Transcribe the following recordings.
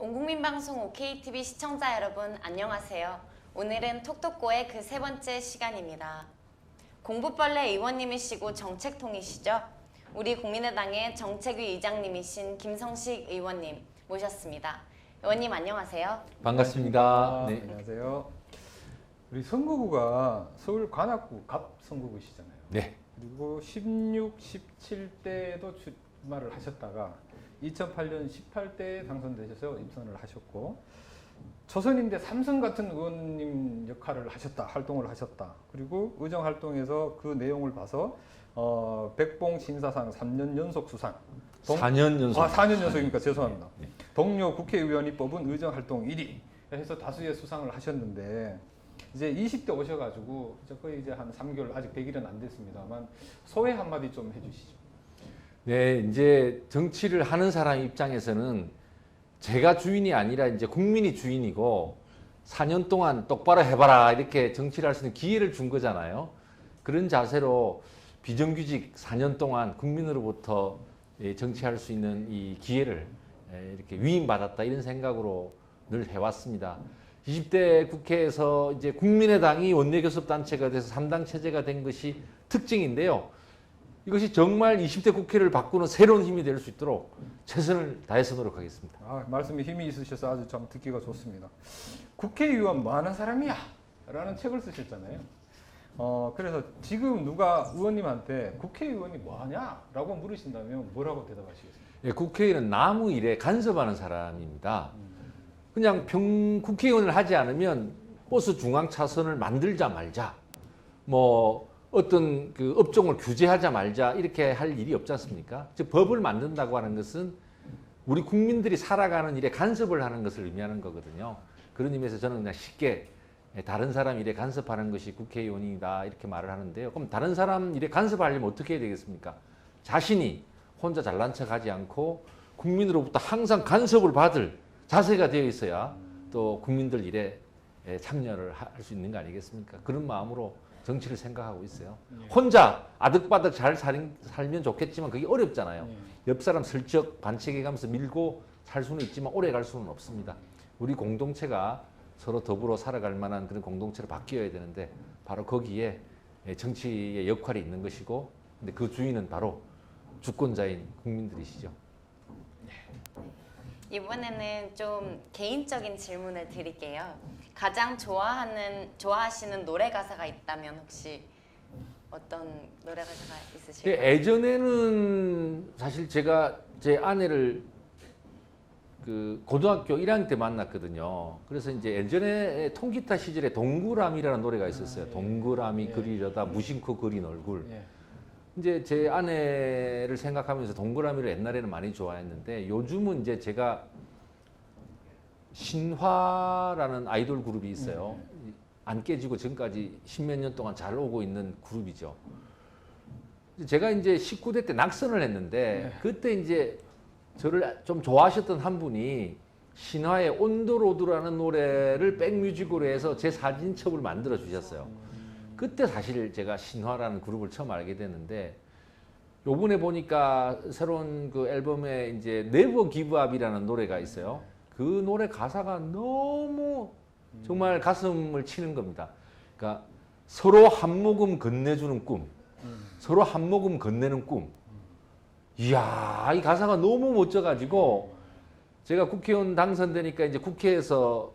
온국민방송 OKTV 시청자 여러분 안녕하세요. 오늘은 톡톡고의 그 세 번째 시간입니다. 공부벌레 의원님이시고 정책통이시죠? 우리 국민의당의 정책위 의장님이신 김성식 의원님 모셨습니다. 의원님 안녕하세요. 반갑습니다. 네. 안녕하세요. 우리 선거구가 서울 관악구 갑 선거구시잖아요. 네. 그리고 16, 17대도 출마를 하셨다가 2008년 18대에 당선되셔서 입선을 하셨고 초선인데 삼선 같은 의원님 역할을 하셨다, 활동을 하셨다. 그리고 의정 활동에서 그 내용을 봐서 백봉 신사상 3년 연속 수상. 4년 연속. 4년 연속이니까 죄송합니다. 네. 동료 국회의원이 뽑은 의정 활동 1위 해서 다수의 수상을 하셨는데 이제 20대 오셔가지고 거의 이제 한 3개월 아직 100일은 안 됐습니다만 소회 한마디 좀 해주시죠. 네, 이제 정치를 하는 사람 입장에서는 제가 주인이 아니라 이제 국민이 주인이고 4년 동안 똑바로 해봐라 이렇게 정치를 할 수 있는 기회를 준 거잖아요. 그런 자세로 비정규직 4년 동안 국민으로부터 정치할 수 있는 이 기회를 이렇게 위임받았다 이런 생각으로 늘 해왔습니다. 20대 국회에서 이제 국민의당이 원내교섭단체가 돼서 3당 체제가 된 것이 특징인데요. 이것이 정말 20대 국회를 바꾸는 새로운 힘이 될 수 있도록 최선을 다해서 노력하겠습니다. 말씀에 힘이 있으셔서 아주 참 듣기가 좋습니다. 국회의원 뭐 하는 사람이야? 라는 책을 쓰셨잖아요. 그래서 지금 누가 의원님한테 국회의원이 뭐 하냐? 라고 물으신다면 뭐라고 대답하시겠습니까? 예, 국회의원은 나무 일에 간섭하는 사람입니다. 그냥 국회의원을 하지 않으면 버스 중앙 차선을 만들자 말자, 뭐 어떤 그 업종을 규제하자 말자 이렇게 할 일이 없지 않습니까? 즉 법을 만든다고 하는 것은 우리 국민들이 살아가는 일에 간섭을 하는 것을 의미하는 거거든요. 그런 의미에서 저는 그냥 쉽게 다른 사람 일에 간섭하는 것이 국회의원이다 이렇게 말을 하는데요. 그럼 다른 사람 일에 간섭하려면 어떻게 해야 되겠습니까? 자신이 혼자 잘난 척하지 않고 국민으로부터 항상 간섭을 받을 자세가 되어 있어야 또 국민들 일에 참여를 할 수 있는 거 아니겠습니까? 그런 마음으로 정치를 생각하고 있어요. 혼자 아득바득 잘 살면 좋겠지만 그게 어렵잖아요. 옆 사람 슬쩍 반칙해가면서 밀고 살 수는 있지만 오래 갈 수는 없습니다. 우리 공동체가 서로 더불어 살아갈 만한 그런 공동체로 바뀌어야 되는데 바로 거기에 정치의 역할이 있는 것이고 근데 그 주인은 바로 주권자인 국민들이시죠. 이번에는 좀 개인적인 질문을 드릴게요. 가장 좋아하시는 노래 가사가 있다면 혹시 어떤 노래 가사가 있으실까요? 예전에는 사실 제가 제 아내를 그 고등학교 1학년 때 만났거든요. 그래서 이제 예전에 통기타 시절에 동그라미라는 노래가 있었어요. 동그라미 그리려다 무심코 그린 얼굴. 이제 제 아내를 생각하면서 동그라미를 옛날에는 많이 좋아했는데 요즘은 이제 제가 신화라는 아이돌 그룹이 있어요. 안 깨지고 지금까지 십몇 년 동안 잘 오고 있는 그룹이죠. 제가 이제 19대 때 낙선을 했는데 그때 이제 저를 좀 좋아하셨던 한 분이 신화의 온도로드라는 노래를 백뮤직으로 해서 제 사진첩을 만들어 주셨어요. 그때 사실 제가 신화라는 그룹을 처음 알게 됐는데 요번에 보니까 새로운 그 앨범에 이제 Never Give Up이라는 노래가 있어요. 그 노래 가사가 너무 정말 가슴을 치는 겁니다. 그러니까 서로 한 모금 건네주는 꿈, 서로 한 모금 건네는 꿈. 이야, 이 가사가 너무 멋져가지고 제가 국회의원 당선되니까 이제 국회에서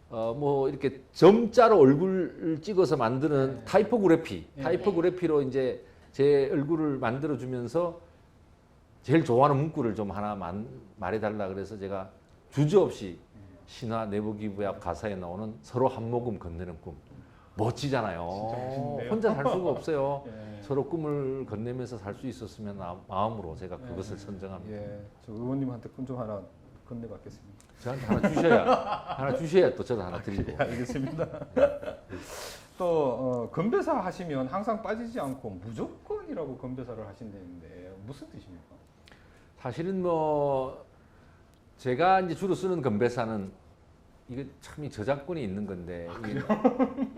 뭐 이렇게 점자로 얼굴을 찍어서 만드는 타이포그래피로 이제 제 얼굴을 만들어 주면서 제일 좋아하는 문구를 좀 하나 말해달라 그래서 제가 주저없이 신화 네버 기브 업 가사에 나오는 서로 한 모금 건네는 꿈. 멋지잖아요. 혼자 살 수가 없어요. 서로 꿈을 건네면서 살 수 있었으면 마음으로 제가 그것을 선정합니다. 저 의원님한테 꿈 좀 하나 건네받겠습니다. 저한테 하나 주셔야 또 저도 하나 드리고. 알겠습니다. 또 건배사 하시면 항상 빠지지 않고 무조건이라고 건배사를 하신다는데 무슨 뜻입니까? 사실은 뭐 제가 이제 주로 쓰는 건배사는 이게 참 저작권이 있는 건데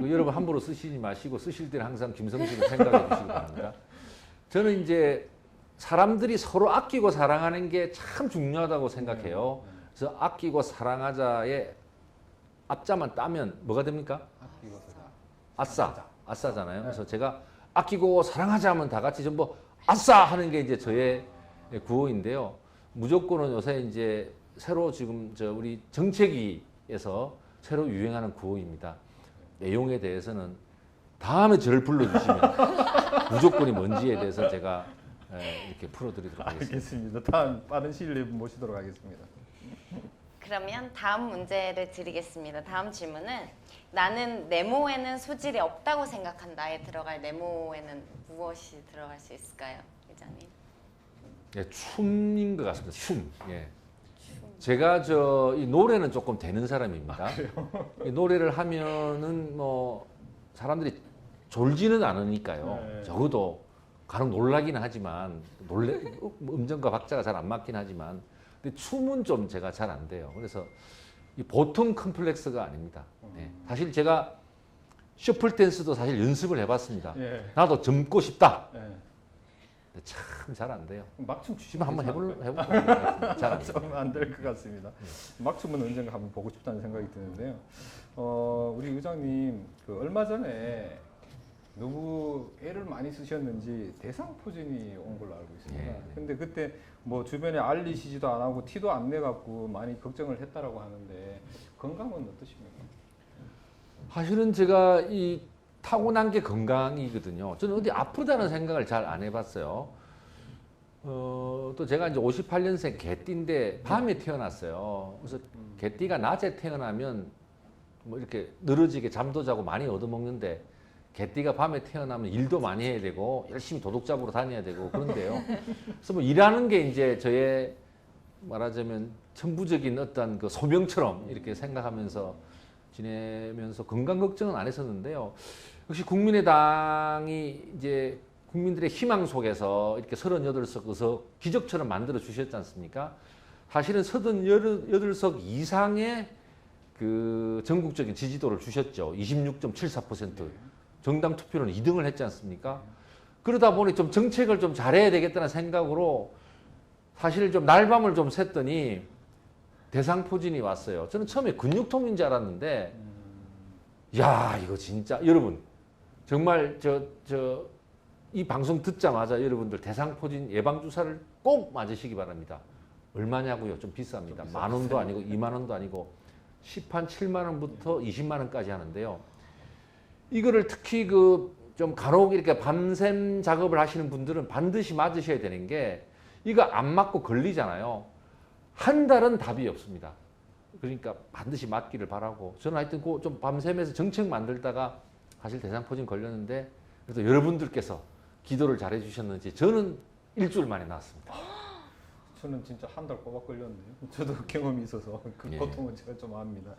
여러분 함부로 쓰시지 마시고 쓰실 때는 항상 김성식을 생각해 주시기 바랍니다. 저는 이제 사람들이 서로 아끼고 사랑하는 게 참 중요하다고 생각해요. 그래서 아끼고 사랑하자의 앞자만 따면 뭐가 됩니까? 아끼고 아싸잖아요. 네. 그래서 제가 아끼고 사랑하자 하면 다 같이 전부 아싸 하는 게 이제 저의 구호인데요. 무조건은 요새 이제 새로 지금 우리 정책위에서 새로 유행하는 구호입니다. 내용에 대해서는 다음에 저를 불러주시면 무조건이 뭔지에 대해서 제가 이렇게 풀어드리도록 하겠습니다. 알겠습니다. 다음 빠른 시일 내에 모시도록 하겠습니다. 그러면 다음 문제를 드리겠습니다. 다음 질문은 나는 네모에는 소질이 없다고 생각한다에 들어갈 네모에는 무엇이 들어갈 수 있을까요, 회장님? 예, 춤인 것 같습니다. 춤. 예. 제가 이 노래는 조금 되는 사람입니다. 이 노래를 하면은 뭐 사람들이 졸지는 않으니까요. 네. 적어도 간혹 놀라기는 하지만 음정과 박자가 잘 안 맞긴 하지만 근데 춤은 좀 제가 잘 안 돼요. 그래서 이 보통 컴플렉스가 아닙니다. 네. 사실 제가 셔플 댄스도 사실 연습을 해봤습니다. 예. 나도 젊고 싶다. 예. 참 잘 안 돼요. 막춤 지금 한번 해볼까요? 잘안 돼요. 좀 안 될 것 같습니다. 막춤은 언젠가 한번 보고 싶다는 생각이 드는데요. 우리 의장님 얼마 전에 너무 애를 많이 쓰셨는지 대상포진이 온 걸로 알고 있습니다. 예. 근데 그때 뭐 주변에 알리시지도 안 하고 티도 안 내갖고 많이 걱정을 했다라고 하는데 건강은 어떠십니까? 사실은 제가 이 타고난 게 건강이거든요. 저는 어디 아프다는 생각을 잘 안 해봤어요. 또 제가 이제 58년생 개띠인데 밤에 태어났어요. 그래서 개띠가 낮에 태어나면 뭐 이렇게 늘어지게 잠도 자고 많이 얻어먹는데 개띠가 밤에 태어나면 일도 많이 해야 되고 열심히 도둑 잡으러 다녀야 되고 그런데요. 그래서 뭐 일하는 게 이제 저의 말하자면 천부적인 어떤 그 소명처럼 이렇게 생각하면서 지내면서 건강 걱정은 안 했었는데요. 역시 국민의당이 이제 국민들의 희망 속에서 이렇게 38석 기적처럼 만들어 주셨지 않습니까? 사실은 38석 이상의 그 전국적인 지지도를 주셨죠. 26.74%. 정당 투표는 2등을 했지 않습니까? 그러다 보니 좀 정책을 좀 잘해야 되겠다는 생각으로 사실 좀 날밤을 좀 샜더니 대상포진이 왔어요. 저는 처음에 근육통인 줄 알았는데 야 이거 진짜 여러분 정말 이 방송 듣자마자 여러분들 대상포진 예방주사를 꼭 맞으시기 바랍니다. 얼마냐고요? 좀 비쌉니다. 10,000원도 아니고 20,000원도 아니고 10한 7만 원부터 20만 원까지 하는데요. 이거를 특히 좀 간혹 이렇게 밤샘 작업을 하시는 분들은 반드시 맞으셔야 되는 게 이거 안 맞고 걸리잖아요. 한 달은 답이 없습니다. 그러니까 반드시 맞기를 바라고 저는 하여튼 좀 밤샘에서 정책 만들다가 사실 대상포진 걸렸는데 그래도 여러분들께서 기도를 잘해 주셨는지 저는 일주일 만에 나왔습니다. 저는 진짜 한 달 꼬박 걸렸네요. 저도 경험이 있어서 그 예. 고통은 제가 좀 압니다.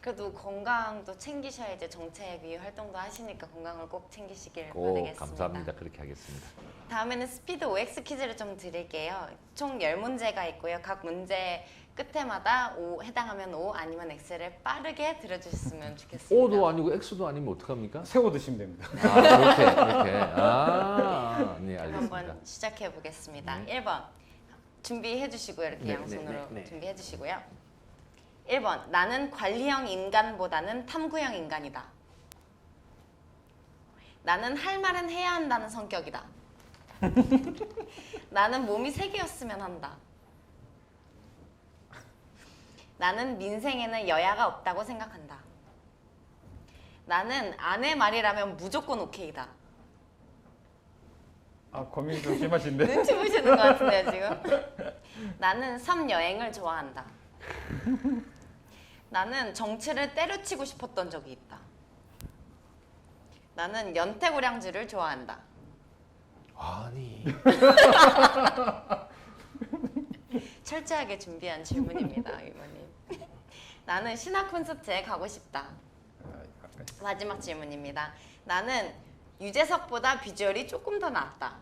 그래도 건강도 챙기셔야지 정책위 활동도 하시니까 건강을 꼭 챙기시길 꼭 바라겠습니다. 감사합니다. 그렇게 하겠습니다. 다음에는 스피드 OX 퀴즈를 좀 드릴게요. 총 10문제가 있고요. 각 문제 끝에마다 O, 해당하면 O 아니면 X를 빠르게 들어주셨으면 좋겠습니다. O도 아니고 X도 아니면 어떡합니까? 세워 드시면 됩니다. 이렇게. 네, 알겠습니다. 한번 시작해 보겠습니다. 네. 1번 준비해 주시고요. 이렇게 네, 양손으로 네. 준비해 주시고요. 1번 나는 관리형 인간보다는 탐구형 인간이다. 나는 할 말은 해야 한다는 성격이다. 나는 몸이 3개였으면 한다. 나는 민생에는 여야가 없다고 생각한다. 나는 아내 말이라면 무조건 오케이다. 아 고민이 좀 심하신데. 눈치 보시는 것 같은데요 지금? 나는 섬 여행을 좋아한다. 나는 정치를 때려치고 싶었던 적이 있다. 나는 연태고량주를 좋아한다. 아니. 철저하게 준비한 질문입니다, 이모님. 나는 신화 콘서트에 가고 싶다. 마지막 질문입니다. 나는 유재석보다 비주얼이 조금 더 낫다.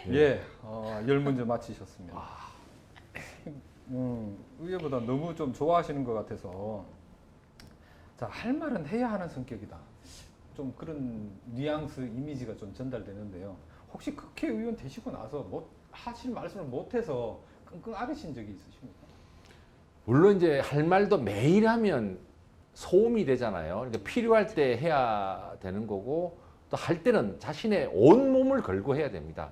예, 10문제 맞히셨습니다. 의외보다 너무 좀 좋아하시는 것 같아서 자, 할 말은 해야 하는 성격이다. 좀 그런 뉘앙스, 이미지가 좀 전달되는데요. 혹시 국회의원 되시고 나서 뭐 하실 말씀을 못해서 끙끙 앓으신 적이 있으십니까? 물론 이제 할 말도 매일 하면 소음이 되잖아요. 그러니까 필요할 때 해야 되는 거고 또 할 때는 자신의 온 몸을 걸고 해야 됩니다.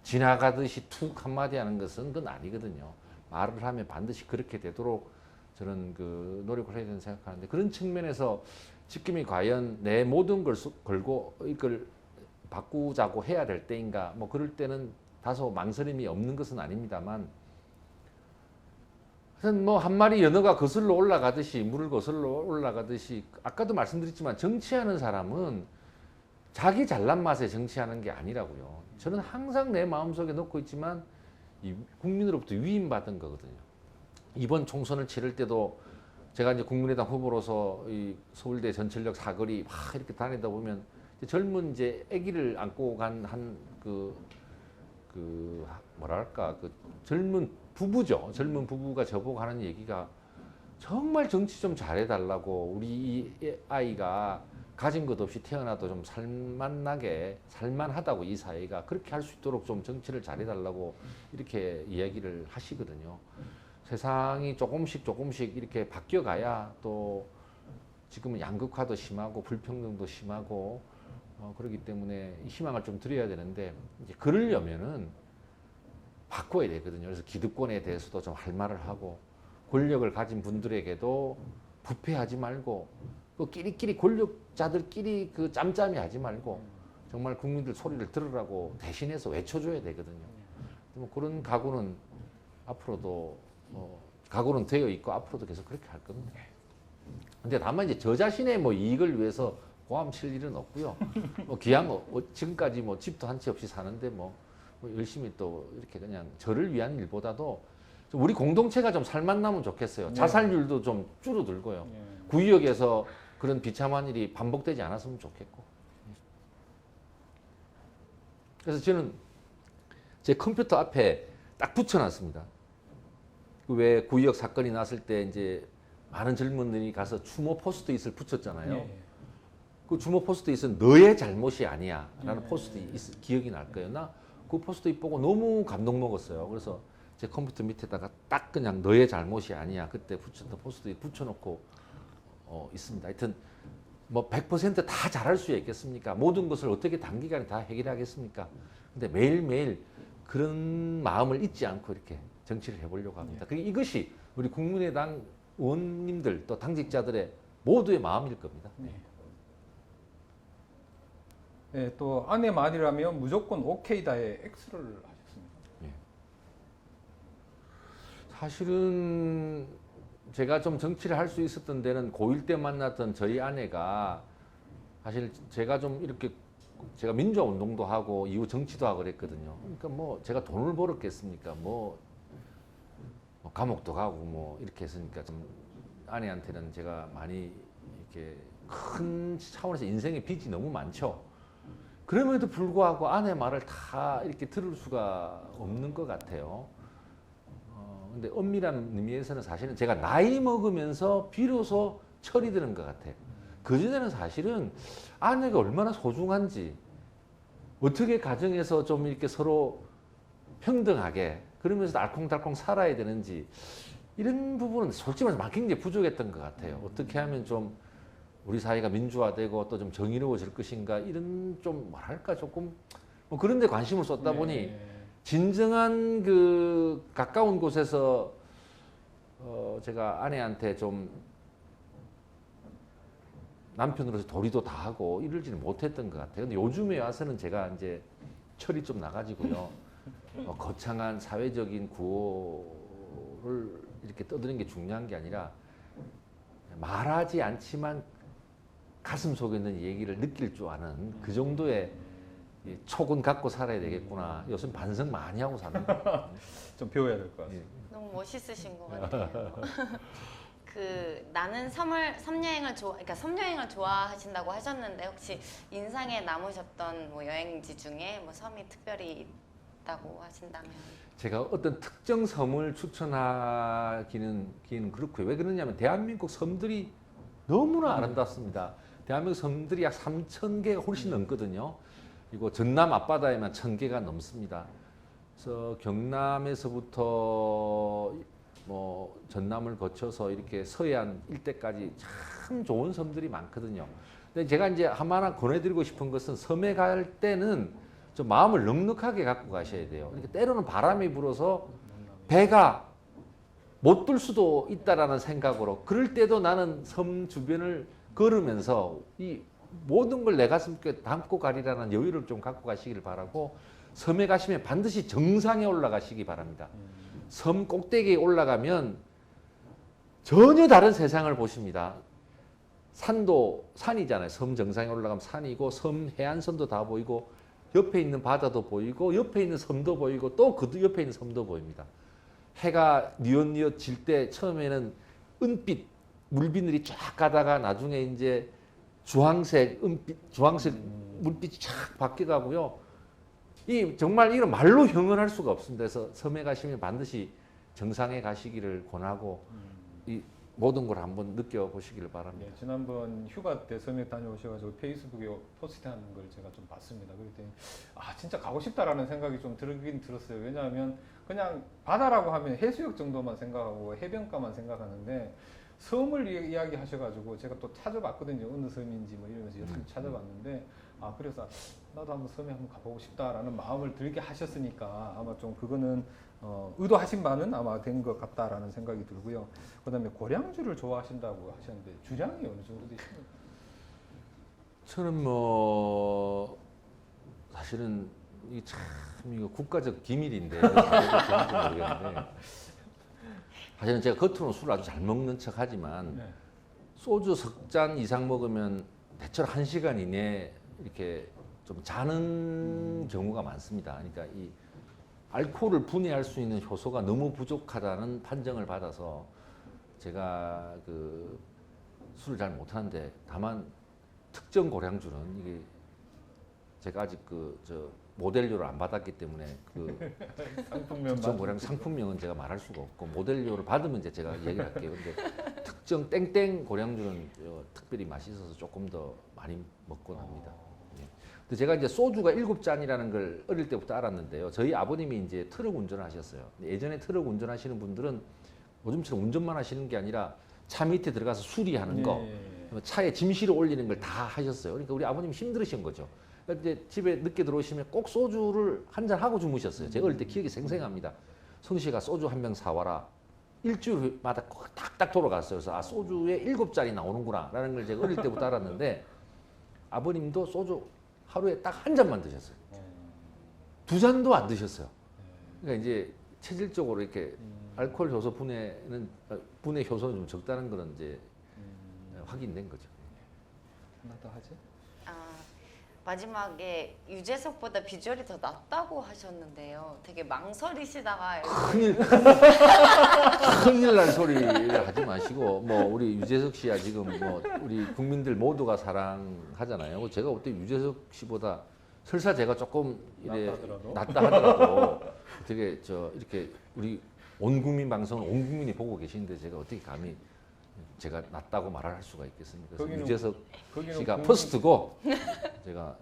지나가듯이 툭 한마디 하는 것은 그건 아니거든요. 말을 하면 반드시 그렇게 되도록 저는 그 노력을 해야 된다고 생각하는데 그런 측면에서 지금이 과연 내 모든 걸 걸고 이걸 바꾸자고 해야 될 때인가 뭐 그럴 때는 다소 망설임이 없는 것은 아닙니다만 하여튼 뭐 한 마리 연어가 거슬러 올라가듯이 물을 거슬러 올라가듯이 아까도 말씀드렸지만 정치하는 사람은 자기 잘난 맛에 정치하는 게 아니라고요. 저는 항상 내 마음속에 넣고 있지만 이 국민으로부터 위임받은 거거든요. 이번 총선을 치를 때도 제가 이제 국민의당 후보로서 이 서울대 전철역 사거리 막 이렇게 다니다 보면 젊은 이제 아기를 안고 간 한 그 뭐랄까 그 젊은 부부죠. 젊은 부부가 저보고 하는 얘기가 정말 정치 좀 잘해달라고 우리 이 아이가 가진 것 없이 태어나도 좀 살만하다고 이 사회가 그렇게 할 수 있도록 좀 정치를 잘해달라고 이렇게 이야기를 하시거든요. 세상이 조금씩 이렇게 바뀌어가야 또 지금은 양극화도 심하고 불평등도 심하고 그렇기 때문에 희망을 좀 드려야 되는데 이제 그러려면은 바꿔야 되거든요. 그래서 기득권에 대해서도 좀 할 말을 하고 권력을 가진 분들에게도 부패하지 말고 그 끼리끼리 권력자들끼리 그 짬짬이 하지 말고 정말 국민들 소리를 들으라고 대신해서 외쳐줘야 되거든요. 뭐 그런 각오는 앞으로도 각오는 되어 있고 앞으로도 계속 그렇게 할 겁니다. 근데 다만 이제 저 자신의 뭐 이익을 위해서 고함 칠 일은 없고요. 뭐 기왕 지금까지 뭐 집도 한 채 없이 사는데 뭐 열심히 또 이렇게 그냥 저를 위한 일보다도 좀 우리 공동체가 좀 살만나면 좋겠어요. 자살률도 좀 줄어들고요. 구의역에서 그런 비참한 일이 반복되지 않았으면 좋겠고. 그래서 저는 제 컴퓨터 앞에 딱 붙여놨습니다. 왜 구의역 사건이 났을 때 이제 많은 젊은들이 가서 추모 포스트잇을 붙였잖아요. 그 추모 포스트잇은 너의 잘못이 아니야 라는 포스트잇 기억이 날 거예요. 나 그 포스트잇 보고 너무 감동 먹었어요. 그래서 제 컴퓨터 밑에다가 딱 그냥 너의 잘못이 아니야 그때 붙였던 포스트잇 붙여놓고 있습니다. 하여튼 뭐 100% 다 잘할 수 있겠습니까? 모든 것을 어떻게 단기간에 다 해결하겠습니까? 근데 매일매일 그런 마음을 잊지 않고 이렇게 정치를 해보려고 합니다. 그리고 이것이 우리 국민의당 의원님들 또 당직자들의 모두의 마음일 겁니다. 네, 또 아내 말이라면 무조건 오케이다에 X를 하셨습니다. 사실은 제가 좀 정치를 할 수 있었던 데는 고1 때 만났던 저희 아내가 사실 제가 좀 이렇게 제가 민주화 운동도 하고 이후 정치도 하고 그랬거든요. 그러니까 뭐 제가 돈을 벌었겠습니까? 뭐 감옥도 가고 뭐 이렇게 했으니까 좀 아내한테는 제가 많이 이렇게 큰 차원에서 인생의 빚이 너무 많죠. 그럼에도 불구하고 아내 말을 다 이렇게 들을 수가 없는 것 같아요. 근데 엄밀한 의미에서는 사실은 제가 나이 먹으면서 비로소 철이 드는 것 같아요. 그전에는 사실은 아내가 얼마나 소중한지, 어떻게 가정에서 좀 이렇게 서로 평등하게, 그러면서 알콩달콩 살아야 되는지, 이런 부분은 솔직히 말해서 굉장히 부족했던 것 같아요. 어떻게 하면 좀 우리 사회가 민주화되고 또 좀 정의로워질 것인가, 이런 좀 뭐랄까 조금 뭐 그런 데 관심을 쏟다 보니 진정한 그 가까운 곳에서 제가 아내한테 좀 남편으로서 도리도 다 하고 이러지는 못했던 것 같아요. 근데 요즘에 와서는 제가 이제 철이 좀 나가지고요. 거창한 사회적인 구호를 이렇게 떠드는 게 중요한 게 아니라 말하지 않지만 가슴 속에 있는 얘기를 느낄 줄 아는 그 정도의 촉은 갖고 살아야 되겠구나. 요즘 반성 많이 하고 삽니다. 좀 배워야 될 것 같습니다. 너무 멋있으신 것 같아요. 나는 섬여행을 그러니까 섬여행을 좋아하신다고 하셨는데 혹시 인상에 남으셨던 뭐 여행지 중에 뭐 섬이 특별히 있다고 하신다면? 제가 어떤 특정 섬을 추천하기는 그렇고요. 왜 그러냐면 대한민국 섬들이 너무나 아름답습니다. 대한민국 섬들이 약 3,000개가 훨씬 넘거든요. 그리고 전남 앞바다에만 1,000개가 넘습니다. 그래서 경남에서부터 뭐 전남을 거쳐서 이렇게 서해안 일대까지 참 좋은 섬들이 많거든요. 근데 제가 이제 하나 권해드리고 싶은 것은 섬에 갈 때는 좀 마음을 넉넉하게 갖고 가셔야 돼요. 그러니까 때로는 바람이 불어서 배가 못 들 수도 있다라는 생각으로 그럴 때도 나는 섬 주변을 걸으면서 이 모든 걸 내 가슴께 담고 가리라는 여유를 좀 갖고 가시기를 바라고 섬에 가시면 반드시 정상에 올라가시기 바랍니다. 섬 꼭대기에 올라가면 전혀 다른 세상을 보십니다. 산도 산이잖아요. 섬 정상에 올라가면 산이고 섬 해안선도 다 보이고 옆에 있는 바다도 보이고 옆에 있는 섬도 보이고 또 그 옆에 있는 섬도 보입니다. 해가 뉘엿뉘엿 질 때 처음에는 은빛 물비늘이 쫙 가다가 나중에 이제 주황색 은빛 주황색 물빛이 쫙 바뀌어가고요. 이 정말 이런 말로 형언할 수가 없습니다. 그래서 섬에 가시면 반드시 정상에 가시기를 권하고 이 모든 걸 한번 느껴보시기를 바랍니다. 네, 지난번 휴가 때 섬에 다녀오셔가지고 페이스북에 포스트하는 걸 제가 좀 봤습니다. 그랬더니 아 진짜 가고 싶다라는 생각이 좀 들긴 들었어요. 왜냐하면 그냥 바다라고 하면 해수욕 정도만 생각하고 해변가만 생각하는데 섬을 이야기하셔가지고 제가 또 찾아봤거든요. 어느 섬인지 뭐 이러면서 열심히 찾아봤는데 아 그래서 나도 한번 섬에 한번 가보고 싶다라는 마음을 들게 하셨으니까 아마 좀 그거는 의도하신 바는 아마 된 것 같다라는 생각이 들고요. 그다음에 고량주를 좋아하신다고 하셨는데 주량이 어느 정도 되시나요? 저는 뭐 사실은 이 참 이거 국가적 기밀인데 모르겠는데 사실은 제가 겉으로는 술을 아주 잘 먹는 척하지만 네. 소주 석 잔 이상 먹으면 대체로 1시간 이내에 이렇게 좀 자는 경우가 많습니다. 그러니까 이 알코올을 분해할 수 있는 효소가 너무 부족하다는 판정을 받아서 제가 그 술을 잘 못하는데 다만 특정 고량주는 이게 제가 아직 저 모델료를 안 받았기 때문에 그 상품명 특정 고량 상품명은 제가 말할 수가 없고 모델료를 받으면 이제 제가 얘기를 할게요. 근데 특정 땡땡 고량주는 특별히 맛있어서 조금 더 많이 먹곤 합니다. 예. 근데 제가 이제 소주가 7잔이라는 걸 어릴 때부터 알았는데요. 저희 아버님이 이제 트럭 운전을 하셨어요. 예전에 트럭 운전하시는 분들은 요즘처럼 운전만 하시는 게 아니라 차 밑에 들어가서 수리하는 거, 차에 짐 실어 올리는 걸 다 하셨어요. 그러니까 우리 아버님 힘들으신 거죠. 그러니까 이제 집에 늦게 들어오시면 꼭 소주를 한 잔 하고 주무셨어요. 제가 어릴 때 기억이 생생합니다. 성씨가 소주 한 병 사와라. 일주일마다 꼭 딱딱 돌아갔어요. 그래서 아 소주에 7잔이 나오는구나라는 걸 제가 어릴 때부터 알았는데 아버님도 소주 하루에 딱 한 잔만 드셨어요. 2잔도 안 드셨어요. 그러니까 이제 체질적으로 이렇게 알코올 효소 분해 효소는 좀 적다는 거는 이제 확인된 거죠. 하나 더 하지? 마지막에 유재석보다 비주얼이 더 낫다고 하셨는데요. 되게 망설이시다가 큰일 날 소리를 하지 마시고 뭐 우리 유재석 씨야 지금 뭐 우리 국민들 모두가 사랑하잖아요. 제가 볼 때 유재석 씨보다 설사 제가 조금 이래 낫다 하더라도 되게 이렇게 우리 온 국민 방송을 온 국민이 보고 계시는데 제가 어떻게 감히 제가 낫다고 말을 할 수가 있겠습니까? 그래서 유재석 씨가 퍼스트고 제가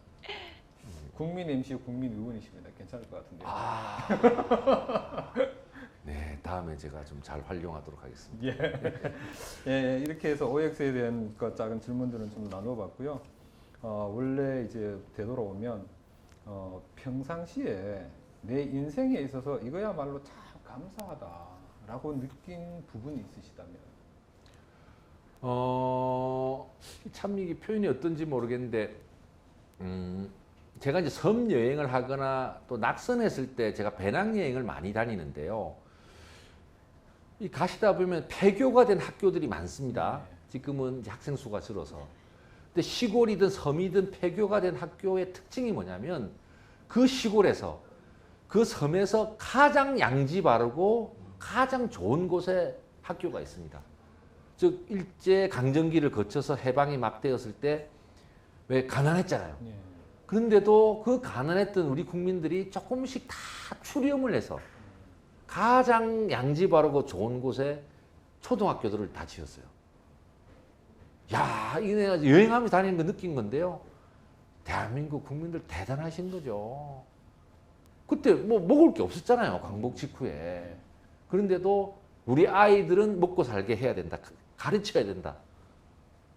국민 MC 국민 의원이십니다. 괜찮을 것 같은데요. 네 다음에 제가 좀 잘 활용하도록 하겠습니다. 예, 이렇게 해서 OX에 대한 작은 질문들은 좀 나눠봤고요. 원래 이제 되돌아오면 평상시에 내 인생에 있어서 이거야말로 참 감사하다라고 느낀 부분이 있으시다면? 참 이게 표현이 어떤지 모르겠는데 제가 이제 섬 여행을 하거나 또 낙선했을 때 제가 배낭여행을 많이 다니는데요. 이 가시다 보면 폐교가 된 학교들이 많습니다. 지금은 이제 학생 수가 줄어서. 근데 시골이든 섬이든 폐교가 된 학교의 특징이 뭐냐면 그 시골에서 그 섬에서 가장 양지 바르고 가장 좋은 곳에 학교가 있습니다. 즉 일제 강점기를 거쳐서 해방이 막 되었을 때 왜 가난했잖아요. 그런데도 그 가난했던 우리 국민들이 조금씩 다 추렴을 해서 가장 양지 바르고 좋은 곳에 초등학교들을 다 지었어요. 야, 이게 내가 여행하면서 다니는 거 느낀 건데요. 대한민국 국민들 대단하신 거죠. 그때 뭐 먹을 게 없었잖아요. 광복 직후에. 그런데도 우리 아이들은 먹고 살게 해야 된다. 가르쳐야 된다.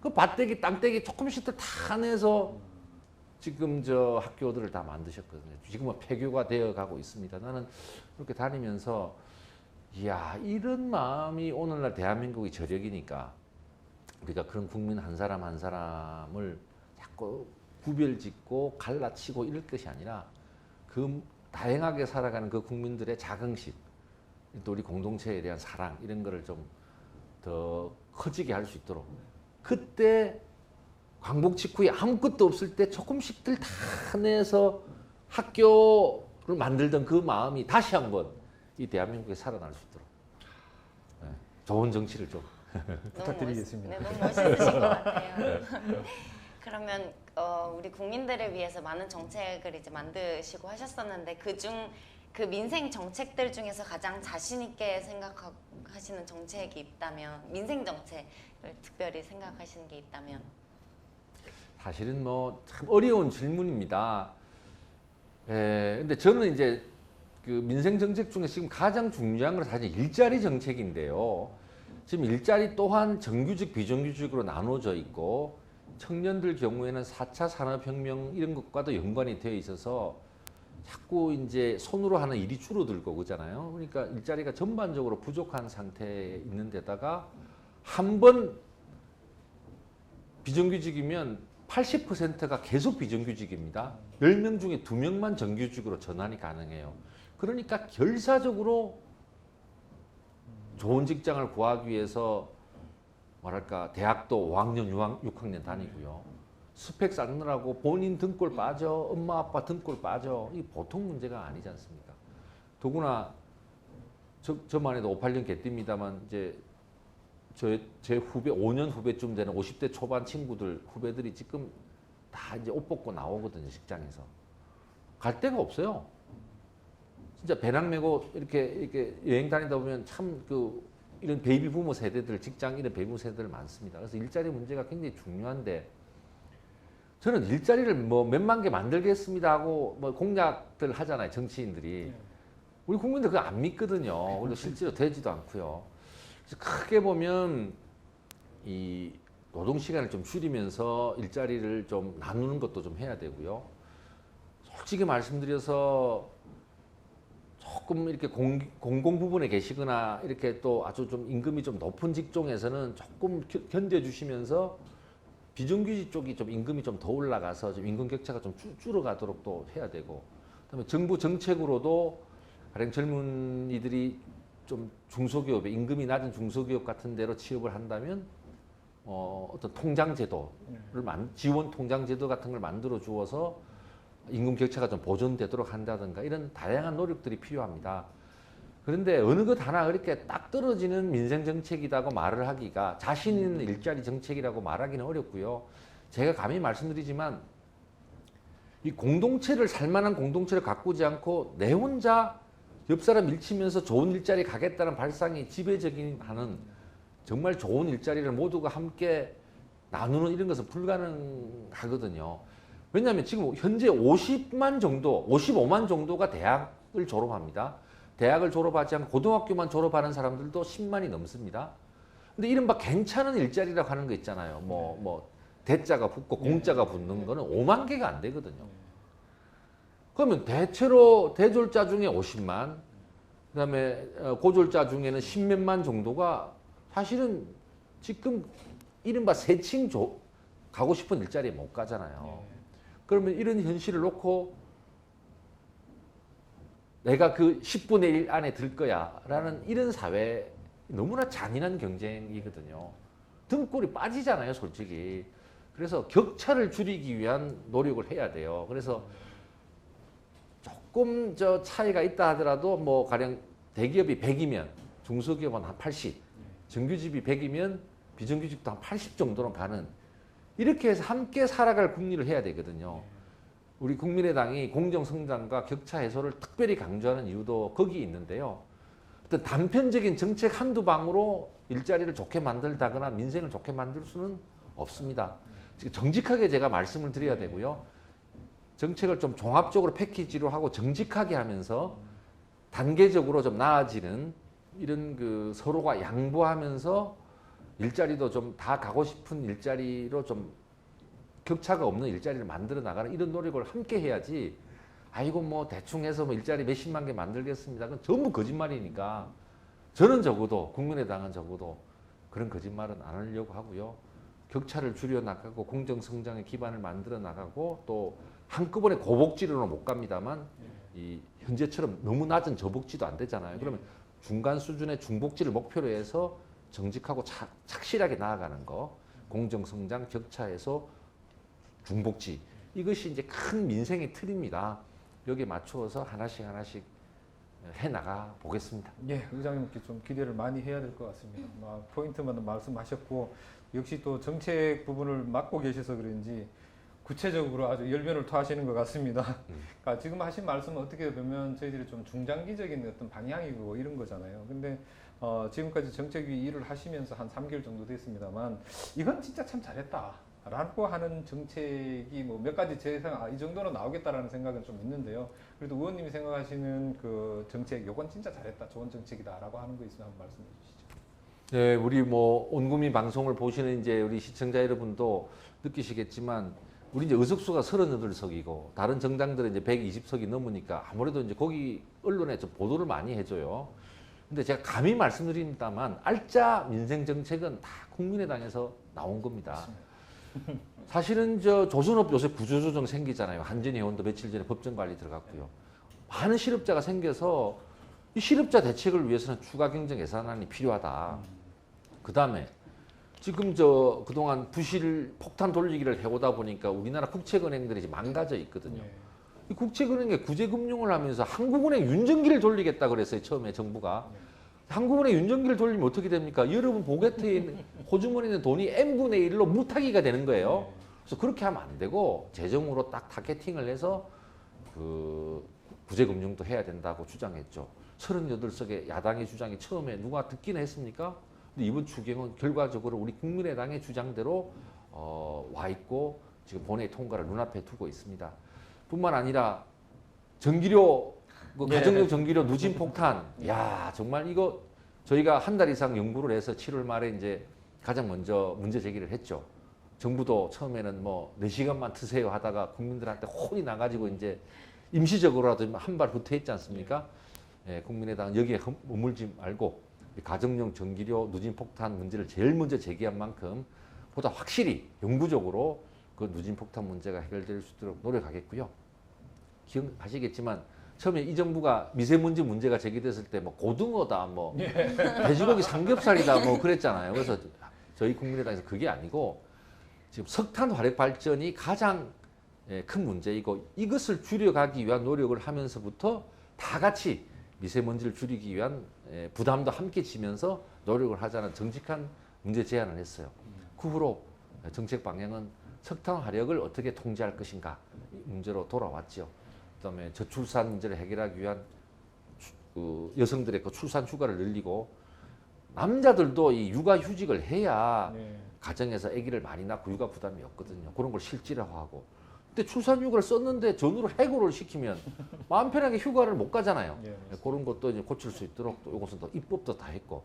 그 밭대기, 땅대기 조금씩들 다 내서 지금 저 학교들을 다 만드셨거든요. 지금은 폐교가 되어 가고 있습니다. 나는 그렇게 다니면서 이야, 이런 마음이 오늘날 대한민국의 저력이니까 우리가 그런 국민 한 사람 한 사람을 자꾸 구별짓고 갈라치고 이럴 것이 아니라 그 다양하게 살아가는 그 국민들의 자긍심, 또 우리 공동체에 대한 사랑 이런 거를 좀 더 커지게 할 수 있도록 그때 광복 직후에 아무것도 없을 때 조금씩들 다 내서 학교를 만들던 그 마음이 다시 한번 이 대한민국에 살아날 수 있도록 네, 좋은 정치를 좀 부탁드리겠습니다. 너무 멋있으신 것 같아요. 그러면 우리 국민들을 위해서 많은 정책을 이제 만드시고 하셨었는데 그 민생 정책들 중에서 가장 자신 있게 생각하시는 정책이 있다면 민생 정책을 특별히 생각하시는 게 있다면 사실은 뭐 참 어려운 질문입니다. 근데 저는 이제 그 민생 정책 중에 지금 가장 중요한 건 사실 일자리 정책인데요. 지금 일자리 또한 정규직, 비정규직으로 나눠져 있고 청년들 경우에는 4차 산업혁명 이런 것과도 연관이 되어 있어서 자꾸 이제 손으로 하는 일이 줄어들고 그러잖아요. 그러니까 일자리가 전반적으로 부족한 상태에 있는 데다가 한 번 비정규직이면 80%가 계속 비정규직입니다. 10명 중에 2명만 정규직으로 전환이 가능해요. 그러니까 결사적으로 좋은 직장을 구하기 위해서 뭐랄까 대학도 5학년, 6학년 다니고요. 스펙 쌓느라고 본인 등골 빠져, 엄마 아빠 등골 빠져. 이 보통 문제가 아니지 않습니까? 더구나 저만 해도 58년 개띠입니다만 이제 제 후배 5년 후배쯤 되는 50대 초반 친구들 후배들이 지금 다 이제 옷 벗고 나오거든요. 직장에서 갈 데가 없어요. 진짜 배낭 메고 이렇게 여행 다니다 보면 참 이런 베이비 부모 세대들 직장 이런 베이비 부모 세대들 많습니다. 그래서 일자리 문제가 굉장히 중요한데 저는 일자리를 뭐 몇만 개 만들겠습니다 하고 뭐 공약들 하잖아요. 정치인들이. 우리 국민들 그거 안 믿거든요. 그리고 실제로 되지도 않고요. 그래서 크게 보면 이 노동 시간을 좀 줄이면서 일자리를 좀 나누는 것도 좀 해야 되고요. 솔직히 말씀드려서 조금 이렇게 공공 부분에 계시거나 이렇게 또 아주 좀 임금이 좀 높은 직종에서는 조금 견뎌주시면서 비정규직 쪽이 좀 임금이 좀 더 올라가서 좀 임금 격차가 좀 줄어가도록 또 해야 되고, 그다음에 정부 정책으로도 가령 젊은이들이 좀 중소기업에 임금이 낮은 중소기업 같은 데로 취업을 한다면 어떤 통장 제도를 지원 통장 제도 같은 걸 만들어 주어서 임금 격차가 좀 보존되도록 한다든가 이런 다양한 노력들이 필요합니다. 그런데 어느 것 하나 그렇게 딱 떨어지는 민생 정책이라고 말을 하기가 자신 있는 일자리 정책이라고 말하기는 어렵고요. 제가 감히 말씀드리지만 이 공동체를 살만한 공동체를 가꾸지 않고 내 혼자 옆 사람 밀치면서 좋은 일자리 가겠다는 발상이 지배적인 하는 정말 좋은 일자리를 모두가 함께 나누는 이런 것은 불가능하거든요. 왜냐하면 지금 현재 50만 정도, 55만 정도가 대학을 졸업합니다. 대학을 졸업하지 않고 고등학교만 졸업하는 사람들도 10만이 넘습니다. 근데 이른바 괜찮은 일자리라고 하는 거 있잖아요. 대자가 붙고 공자가 붙는 거는 5만 개가 안 되거든요. 그러면 대체로 대졸자 중에 50만, 그다음에 고졸자 중에는 10몇만 정도가 사실은 지금 이른바 세칭 가고 싶은 일자리에 못 가잖아요. 그러면 이런 현실을 놓고 내가 그 10분의 1 안에 들 거야 라는 이런 사회 너무나 잔인한 경쟁이거든요. 등골이 빠지잖아요, 솔직히. 그래서 격차를 줄이기 위한 노력을 해야 돼요. 그래서 조금 저 차이가 있다 하더라도 뭐 가령 대기업이 100이면 중소기업은 한 80, 정규직이 100이면 비정규직도 한 80 정도는 가는, 이렇게 해서 함께 살아갈 국리를 해야 되거든요. 우리 국민의당이 공정성장과 격차 해소를 특별히 강조하는 이유도 거기에 있는데요. 어떤 단편적인 정책 한두 방으로 일자리를 좋게 만들다거나 민생을 좋게 만들 수는 없습니다. 정직하게 제가 말씀을 드려야 되고요. 정책을 좀 종합적으로 패키지로 하고 정직하게 하면서 단계적으로 좀 나아지는 이런 그 서로가 양보하면서 일자리도 좀 다 가고 싶은 일자리로 좀 격차가 없는 일자리를 만들어 나가는 이런 노력을 함께 해야지. 아이고 뭐 대충 해서 뭐 일자리 몇십만 개 만들겠습니다. 그건 전부 거짓말이니까 저는 적어도 국민의당은 적어도 그런 거짓말은 안 하려고 하고요. 격차를 줄여 나가고 공정 성장의 기반을 만들어 나가고 또 한꺼번에 고복지로는 못 갑니다만 이 현재처럼 너무 낮은 저복지도 안 되잖아요. 그러면 중간 수준의 중복지를 목표로 해서 정직하고 착실하게 나아가는 거, 공정 성장 격차 해소 중복지 이것이 이제 큰 민생의 틀입니다. 여기에 맞추어서 하나씩 해 나가 보겠습니다. 예, 의장님께 좀 기대를 많이 해야 될 것 같습니다. 포인트만 말씀하셨고 역시 또 정책 부분을 맡고 계셔서 그런지 구체적으로 아주 열변을 토하시는 것 같습니다. 그러니까 지금 하신 말씀은 어떻게 보면 저희들이 좀 중장기적인 어떤 방향이고 이런 거잖아요. 근데 지금까지 정책위 일을 하시면서 한 3개월 정도 됐습니다만 이건 진짜 참 잘했다. 라고 하는 정책이 뭐 몇 가지 제 생각, 이 정도는 나오겠다라는 생각은 좀 있는데요. 그래도 의원님이 생각하시는 그 정책, 요건 진짜 잘했다, 좋은 정책이다라고 하는 거 있으면 한번 말씀해 주시죠. 네, 우리 뭐 온국민 방송을 보시는 이제 우리 시청자 여러분도 느끼시겠지만 우리 이제 의석수가 38석이고 다른 정당들은 이제 120석이 넘으니까 아무래도 이제 거기 언론에 좀 보도를 많이 해줘요. 근데 제가 감히 말씀드립니다만 알짜 민생 정책은 다 국민의당에서 나온 겁니다. 맞습니다. 사실은 저 조선업 요새 구조조정 생기잖아요. 한전이 회원도 며칠 전에 법정 관리 들어갔고요. 많은 실업자가 생겨서 이 실업자 대책을 위해서는 추가 경정 예산안이 필요하다. 그 다음에 지금 저 그동안 부실 폭탄 돌리기를 해오다 보니까 우리나라 국책은행들이 이제 망가져 있거든요. 예. 이 국책은행에 구제금융을 하면서 한국은행 윤정기를 돌리겠다 그랬어요. 처음에 정부가. 한국은행 윤정기를 돌리면 어떻게 됩니까? 여러분 보게트에 있는 호주머니에 있는 돈이 n분의 1로 무타기가 되는 거예요. 그래서 그렇게 하면 안 되고 재정으로 딱 타겟팅을 해서 그 구제금융도 해야 된다고 주장했죠. 38석의 야당의 주장이 처음에 누가 듣긴 했습니까? 근데 이번 추경은 결과적으로 우리 국민의당의 주장대로 와 있고 지금 본회의 통과를 눈앞에 두고 있습니다. 뿐만 아니라 전기료 그 가정용 전기료 누진 폭탄, 야 정말 이거 저희가 한 달 이상 연구를 해서 7월 말에 이제 가장 먼저 문제 제기를 했죠. 정부도 처음에는 뭐 4시간만 트세요 하다가 국민들한테 혼이 나가지고 이제 임시적으로라도 한 발 후퇴했지 않습니까? 예, 국민의당은 여기에 머물지 말고 가정용 전기료 누진 폭탄 문제를 제일 먼저 제기한 만큼 보다 확실히 영구적으로 그 누진 폭탄 문제가 해결될 수 있도록 노력하겠고요. 기억하시겠지만 처음에 이 정부가 미세먼지 문제가 제기됐을 때 뭐 고등어다, 뭐 돼지고기 삼겹살이다, 뭐 그랬잖아요. 그래서 저희 국민의당에서 그게 아니고 지금 석탄 화력 발전이 가장 큰 문제이고 이것을 줄여가기 위한 노력을 하면서부터 다 같이 미세먼지를 줄이기 위한 부담도 함께 지면서 노력을 하자는 정직한 문제 제안을 했어요. 그 후로 정책 방향은 석탄 화력을 어떻게 통제할 것인가 이 문제로 돌아왔죠. 그다음에 저출산 문제를 해결하기 위한 여성들의 그 출산 휴가를 늘리고 남자들도 이 육아휴직을 해야 가정에서 아기를 많이 낳고 육아 부담이 없거든요. 그런 걸 실질화하고. 근데 출산 휴가를 썼는데 전후로 해고를 시키면 마음 편하게 휴가를 못 가잖아요. 그런 것도 이제 고칠 수 있도록 또 이것은 또 입법도 다 했고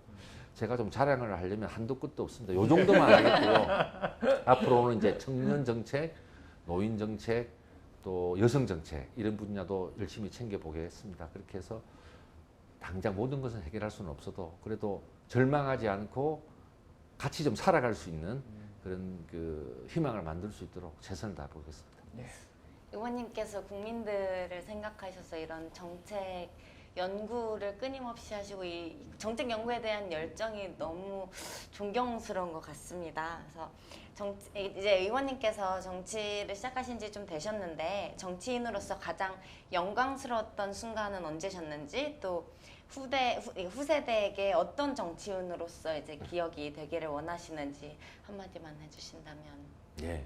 제가 좀 자랑을 하려면 한도 끝도 없습니다. 요 정도만 하겠고요. 앞으로는 이제 청년 정책, 노인 정책, 또 여성 정책 이런 분야도 열심히 챙겨보겠습니다. 그렇게 해서 당장 모든 것은 해결할 수는 없어도 그래도 절망하지 않고 같이 좀 살아갈 수 있는 그런 그 희망을 만들 수 있도록 최선을 다해보겠습니다. 의원님께서 국민들을 생각하셔서 이런 정책 연구를 끊임없이 하시고 이 정책 연구에 대한 열정이 너무 존경스러운 것 같습니다. 그래서 이제 의원님께서 정치를 시작하신 지 좀 되셨는데 정치인으로서 가장 영광스러웠던 순간은 언제셨는지 또 후세대에게 어떤 정치인으로서 이제 기억이 되기를 원하시는지 한마디만 해주신다면. 예.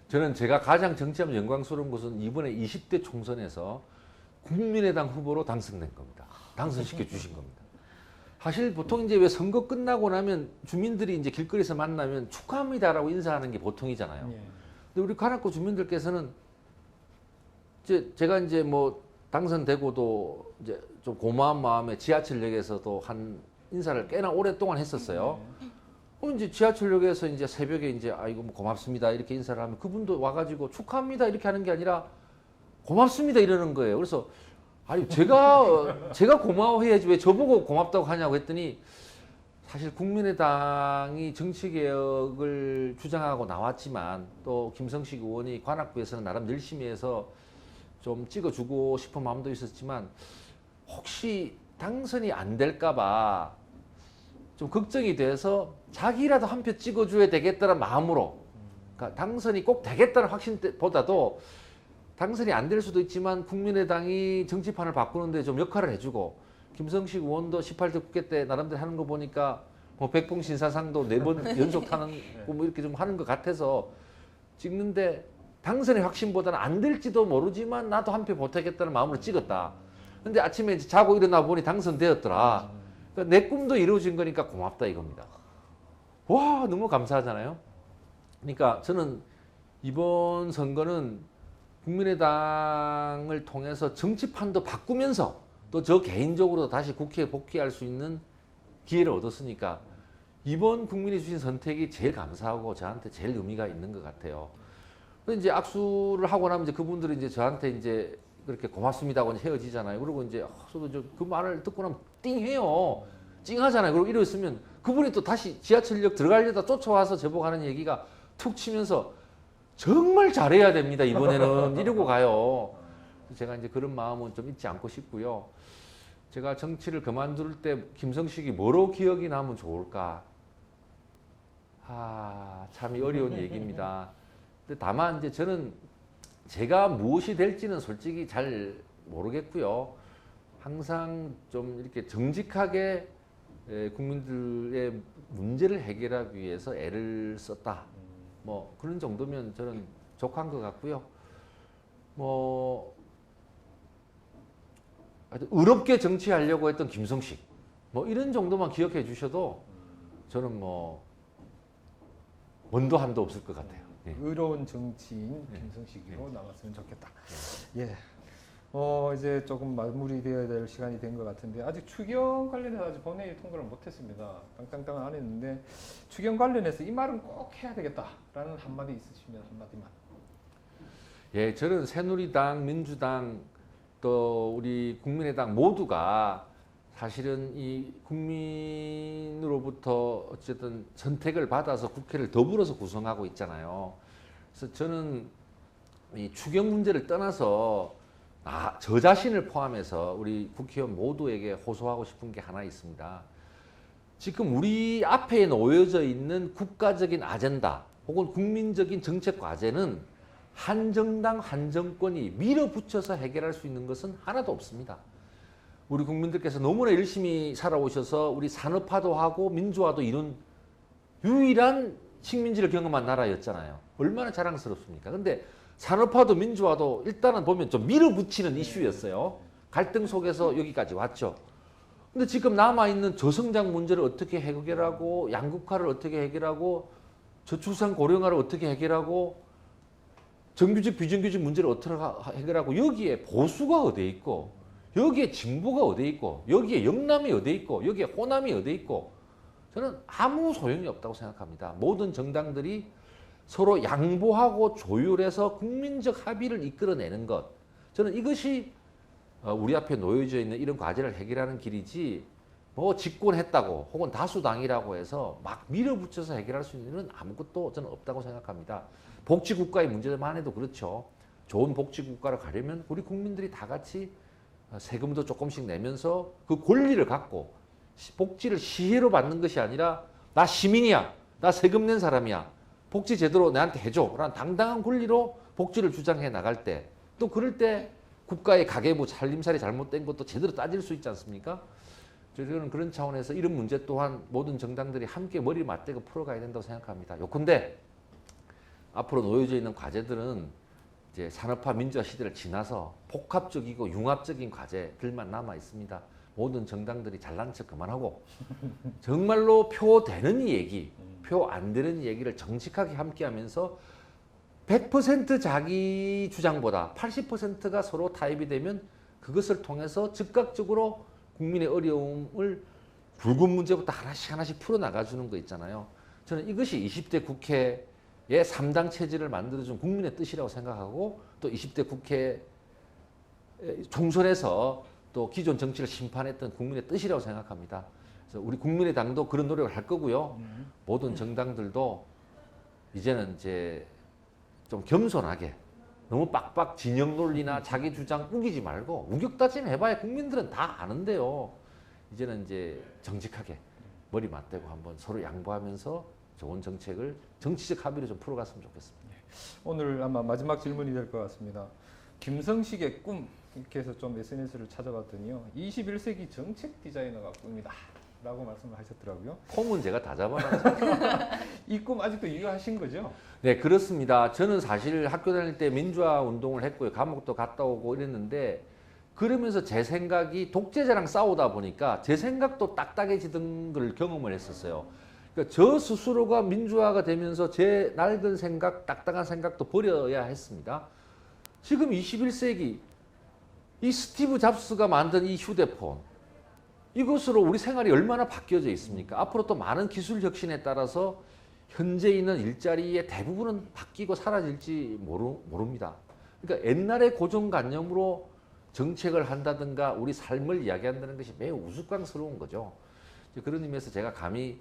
저는 제가 가장 정치하면 영광스러운 것은 이번에 20대 총선에서 국민의당 후보로 당선된 겁니다. 당선시켜 주신 겁니다. 사실 보통 이제 왜 선거 끝나고 나면 주민들이 이제 길거리에서 만나면 축하합니다라고 인사하는 게 보통이잖아요. 근데 우리 관악구 주민들께서는 제가 이제 뭐 당선되고도 이제 좀 고마운 마음에 지하철역에서도 한 인사를 꽤나 오랫동안 했었어요. 이제 지하철역에서 이제 새벽에 이제 아이고 뭐 고맙습니다 이렇게 인사를 하면 그분도 와가지고 축하합니다 이렇게 하는 게 아니라 고맙습니다 이러는 거예요. 그래서 아니 제가 고마워해야지 왜 저보고 고맙다고 하냐고 했더니 사실 국민의당이 정치개혁을 주장하고 나왔지만 또 김성식 의원이 관악구에서는 나름 열심히 해서 좀 찍어주고 싶은 마음도 있었지만 혹시 당선이 안 될까봐 좀 걱정이 돼서 자기라도 한 표 찍어줘야 되겠다는 마음으로 그러니까 당선이 꼭 되겠다는 확신보다도 당선이 안 될 수도 있지만 국민의당이 정치판을 바꾸는데 좀 역할을 해주고 김성식 의원도 18대 국회 때 나름대로 하는 거 보니까 뭐 백봉신사상도 4번 연속 타는 뭐 이렇게 좀 하는 것 같아서 찍는데 당선의 확신보다는 안 될지도 모르지만 나도 한 표 보태겠다는 마음으로 찍었다. 근데 아침에 이제 자고 일어나 보니 당선되었더라. 그러니까 내 꿈도 이루어진 거니까 고맙다 이겁니다. 와 너무 감사하잖아요. 그러니까 저는 이번 선거는 국민의당을 통해서 정치판도 바꾸면서 또 저 개인적으로 다시 국회에 복귀할 수 있는 기회를 얻었으니까 이번 국민이 주신 선택이 제일 감사하고 저한테 제일 의미가 있는 것 같아요. 근데 이제 악수를 하고 나면 이제 그분들이 이제 저한테 이제 그렇게 고맙습니다 하고 헤어지잖아요. 그리고 이제 저도 그 말을 듣고 나면 띵해요. 찡하잖아요. 그리고 이러있으면 그분이 또 다시 지하철역 들어가려다 쫓아와서 저보고 하는 얘기가 툭 치면서 정말 잘해야 됩니다. 이번에는 이러고 가요. 제가 이제 그런 마음은 좀 잊지 않고 싶고요. 제가 정치를 그만둘 때 김성식이 뭐로 기억이 나면 좋을까? 참 어려운 얘기입니다. 근데 다만 이제 저는 제가 무엇이 될지는 솔직히 잘 모르겠고요. 항상 좀 이렇게 정직하게 국민들의 문제를 해결하기 위해서 애를 썼다. 뭐 그런 정도면 저는 족한 것 같고요. 뭐 하여튼 의롭게 정치하려고 했던 김성식 뭐 이런 정도만 기억해 주셔도 저는 뭐 원도 한도 없을 것 같아요. 예. 의로운 정치인 김성식으로 남았으면 좋겠다. 예. 이제 조금 마무리되어야 될 시간이 된 것 같은데 아직 추경 관련해서 아직 본회의 통과를 못했습니다. 땅땅땅 안 했는데 추경 관련해서 이 말은 꼭 해야 되겠다라는 한마디 있으시면 한마디만. 예, 저는 새누리당, 민주당 또 우리 국민의당 모두가 사실은 이 국민으로부터 어쨌든 선택을 받아서 국회를 더불어서 구성하고 있잖아요. 그래서 저는 이 추경 문제를 떠나서 저 자신을 포함해서 우리 국회의원 모두에게 호소하고 싶은 게 하나 있습니다. 지금 우리 앞에 놓여져 있는 국가적인 아젠다 혹은 국민적인 정책 과제는 한 정당 한 정권이 밀어붙여서 해결할 수 있는 것은 하나도 없습니다. 우리 국민들께서 너무나 열심히 살아오셔서 우리 산업화도 하고 민주화도 이룬 유일한 식민지를 경험한 나라였잖아요. 얼마나 자랑스럽습니까? 근데 산업화도 민주화도 일단은 보면 좀 밀어붙이는 이슈였어요. 갈등 속에서 여기까지 왔죠. 근데 지금 남아있는 저성장 문제를 어떻게 해결하고 양극화를 어떻게 해결하고 저출산 고령화를 어떻게 해결하고 정규직 비정규직 문제를 어떻게 해결하고 여기에 보수가 어디에 있고 여기에 진보가 어디에 있고 여기에 영남이 어디에 있고 여기에 호남이 어디에 있고 저는 아무 소용이 없다고 생각합니다. 모든 정당들이 서로 양보하고 조율해서 국민적 합의를 이끌어내는 것. 저는 이것이 우리 앞에 놓여져 있는 이런 과제를 해결하는 길이지 뭐 집권했다고 혹은 다수당이라고 해서 막 밀어붙여서 해결할 수 있는 일은 아무것도 저는 없다고 생각합니다. 복지국가의 문제만 해도 그렇죠. 좋은 복지국가를 가려면 우리 국민들이 다 같이 세금도 조금씩 내면서 그 권리를 갖고 복지를 시혜로 받는 것이 아니라 나 시민이야. 나 세금 낸 사람이야. 복지 제대로 내한테 해줘. 라는 당당한 권리로 복지를 주장해 나갈 때 또 그럴 때 국가의 가계부 살림살이 잘못된 것도 제대로 따질 수 있지 않습니까? 저는 그런 차원에서 이런 문제 또한 모든 정당들이 함께 머리를 맞대고 풀어가야 된다고 생각합니다. 요컨대 앞으로 놓여져 있는 과제들은 이제 산업화 민주화 시대를 지나서 복합적이고 융합적인 과제들만 남아 있습니다. 모든 정당들이 잘난 척 그만하고 정말로 표 되는 얘기, 표 안 되는 얘기를 정직하게 함께하면서 100% 자기 주장보다 80%가 서로 타협이 되면 그것을 통해서 즉각적으로 국민의 어려움을 굵은 문제부터 하나씩 하나씩 풀어나가주는 거 있잖아요. 저는 이것이 20대 국회의 3당 체제를 만들어준 국민의 뜻이라고 생각하고 또 20대 국회 총선에서 또 기존 정치를 심판했던 국민의 뜻이라고 생각합니다. 그래서 우리 국민의당도 그런 노력을 할 거고요. 모든 정당들도 이제는 이제 좀 겸손하게 너무 빡빡 진영 논리나 자기 주장 우기지 말고 우격다짐 해봐야 국민들은 다 아는데요. 이제는 이제 정직하게 머리 맞대고 한번 서로 양보하면서 좋은 정책을 정치적 합의로 좀 풀어갔으면 좋겠습니다. 오늘 아마 마지막 질문이 될 것 같습니다. 김성식의 꿈 이렇게 해서 좀 SNS를 찾아봤더니요. 21세기 정책 디자이너가 꿈이다 라고 말씀을 하셨더라고요. 콩은 제가 다 잡아놨죠. 이 꿈 아직도 유효하신 거죠? 네, 그렇습니다. 저는 사실 학교 다닐 때 민주화 운동을 했고요. 감옥도 갔다 오고 이랬는데 그러면서 제 생각이 독재자랑 싸우다 보니까 제 생각도 딱딱해지던 걸 경험을 했었어요. 그러니까 저 스스로가 민주화가 되면서 제 낡은 생각, 딱딱한 생각도 버려야 했습니다. 지금 21세기 이 스티브 잡스가 만든 이 휴대폰 이것으로 우리 생활이 얼마나 바뀌어져 있습니까? 앞으로 또 많은 기술 혁신에 따라서 현재 있는 일자리의 대부분은 바뀌고 사라질지 모릅니다. 그러니까 옛날의 고정관념으로 정책을 한다든가 우리 삶을 이야기한다는 것이 매우 우스꽝스러운 거죠. 그런 의미에서 제가 감히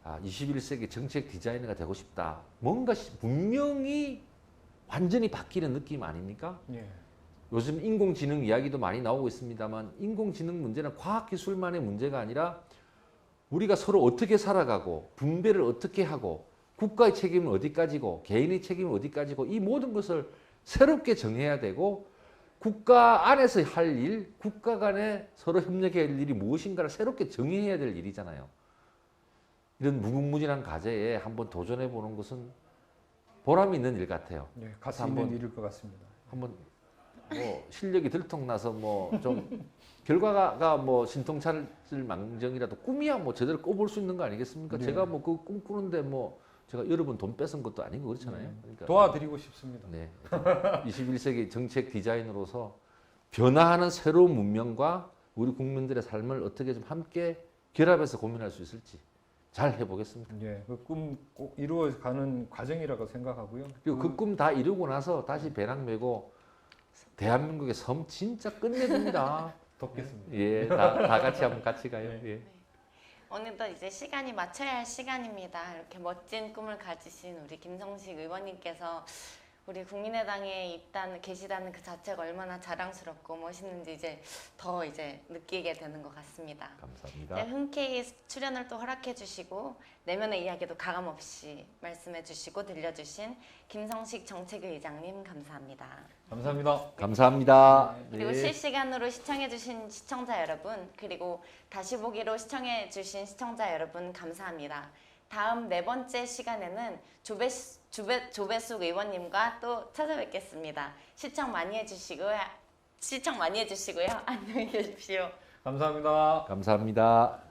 21세기 정책 디자이너가 되고 싶다. 뭔가 분명히 완전히 바뀌는 느낌 아닙니까? 예. 요즘 인공지능 이야기도 많이 나오고 있습니다만 인공지능 문제는 과학기술만의 문제가 아니라 우리가 서로 어떻게 살아가고 분배를 어떻게 하고 국가의 책임은 어디까지고 개인의 책임은 어디까지고 이 모든 것을 새롭게 정해야 되고 국가 안에서 할 일, 국가 간에 서로 협력해야 할 일이 무엇인가를 새롭게 정해야 될 일이잖아요. 이런 무궁무진한 과제에 한번 도전해 보는 것은 보람이 있는 일 같아요. 예, 가치 있는 일일 것 같습니다. 한번 뭐 실력이 들통나서 뭐 좀 결과가 뭐 신통찰 망정이라도 꿈이야 뭐 제대로 꿔볼 수 있는 거 아니겠습니까? 네. 제가 뭐 그 꿈꾸는데 뭐 제가 여러분 돈 뺏은 것도 아니고 그렇잖아요. 그러니까 도와드리고 싶습니다. 네. 21세기 정책 디자이너로서 변화하는 새로운 문명과 우리 국민들의 삶을 어떻게 좀 함께 결합해서 고민할 수 있을지 잘 해보겠습니다. 예, 그 꿈 꼭 이루어가는 과정이라고 생각하고요. 그리고 그 꿈 다 이루고 나서 다시 배낭 메고 대한민국의 섬 진짜 끝내줍니다. 돕겠습니다. 예, 다 같이 한번 같이 가요. 예. 오늘도 이제 시간이 맞춰야 할 시간입니다. 이렇게 멋진 꿈을 가지신 우리 김성식 의원님께서 우리 국민의당에 계시다는 그 자체가 얼마나 자랑스럽고 멋있는지 이제 느끼게 되는 것 같습니다. 감사합니다. 네, 흔쾌히 출연을 또 허락해 주시고 내면의 이야기도 가감없이 말씀해 주시고 들려주신 김성식 정책의장님 감사합니다. 감사합니다. 감사합니다. 그리고 네. 실시간으로 시청해 주신 시청자 여러분 그리고 다시 보기로 시청해 주신 시청자 여러분 감사합니다. 다음 4번째 시간에는 조배숙 의원님과 또 찾아뵙겠습니다. 시청 많이 해주시고요. 안녕히 계십시오. 감사합니다. 감사합니다.